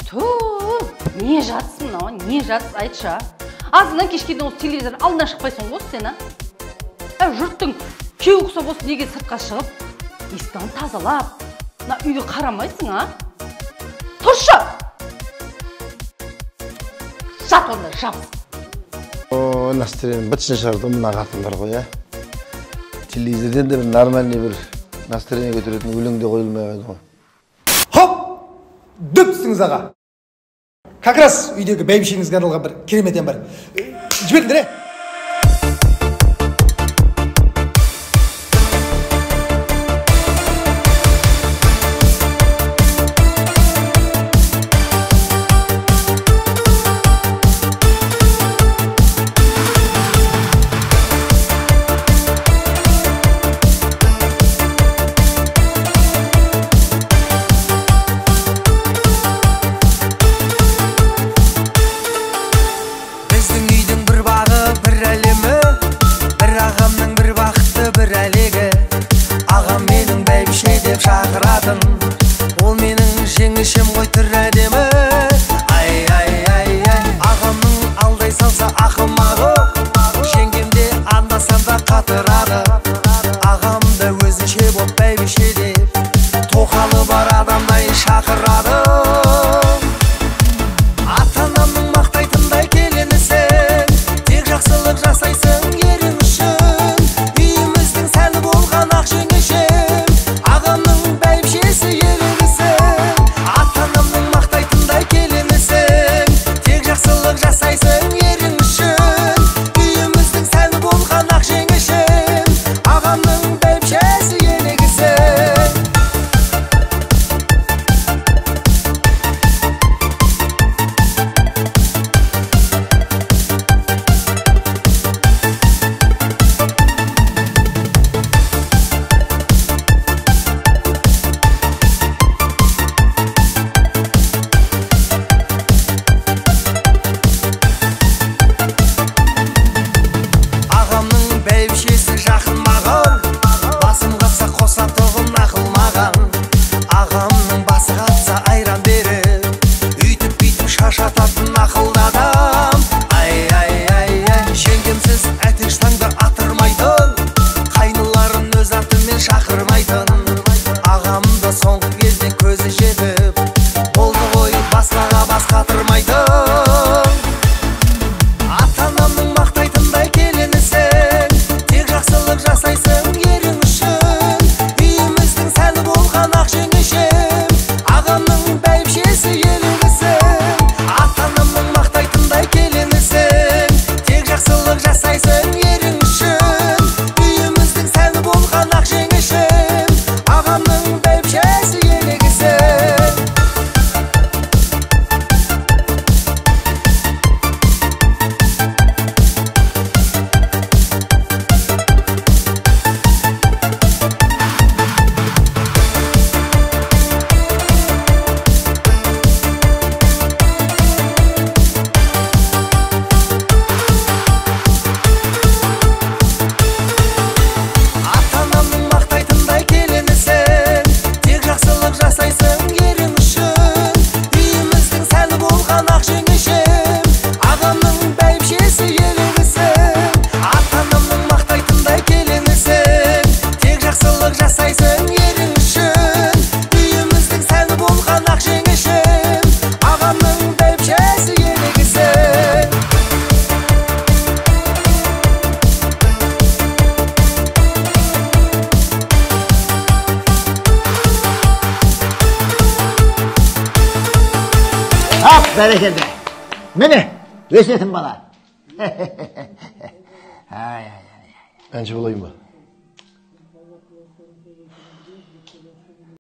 Не жатсың мынау, не жатсың, айтшы. Азынан кешкеден осы телевизор алдынан шықпайсың ғой сен, жұрттың кеу құса болсын неге сыртқа шығып, есіктен тазалап, үйге қарамайсың, Тұршы! Жат онда, жап! Настроение бітшін шарды мұна қатылар ғой, Телевизорден де бір нормальный бір настроение көтеретін өлеңде қойылмай қойды ғой. Хоп! Дөпсіңіз аға! Как раз үйдегі бәйбішеңізге арналған бір керемет бар. Жіберіңдер, ол менің жеңішім ғой түр әдемі. Ағамның алдай салса ақымағы, жеңгемде анда-санда қатырады. Ағамды өзінше боп бәйбіше деп, тоқалы бар адамдай шақырады. Ата-анамның мақтайтындай келінісің, тек жақсылық жасайсың ерің үшін. Үйіміздің сәні болған ақ жеңішім, бәйбішесі елігісің, ата-анамның мақтайтындай келінісің, тек жақсылық жасайсың ерің үшін. Үйіміздің сәні болған ақ жеңішім, ағамның бәйбішесі елігісің. Шашататын ақылды адам, жеңгемсіз әтеш таңды атырмайтын, қайныларын өз атымен шақырмайтын. Ағамды соңғы кезде көзі жетіп, болды ғой басқаға бас қатырмайтын. Ата-анамның мақтайтындай келінісің, тек жақсылық жасайсың ерің үшін. Үйіміздің сәні болған ақ жеңішім, ағамның бәйбішесі елігісің. Ата-анамның мақтайтындай келінісің, тек жақсылық жасайсың ерің үшін. Үйіміздің сәні болған ақ жеңішім, ағамның бәйбішесі елігісің. Жасайсың ерің үшін, үйіміздің сәні болған ақ жеңішім, ағамның бәйбішесі елігісің. Ата-анамның мақтайтындай келінісің, тек жақсылық жасайсың ерің үшін. Үйіміздің сәні болған ақ жеңішім, ағамның бәйбішесі елігісің. Bereketi. Mene, resetim bana. Bence olayım mı?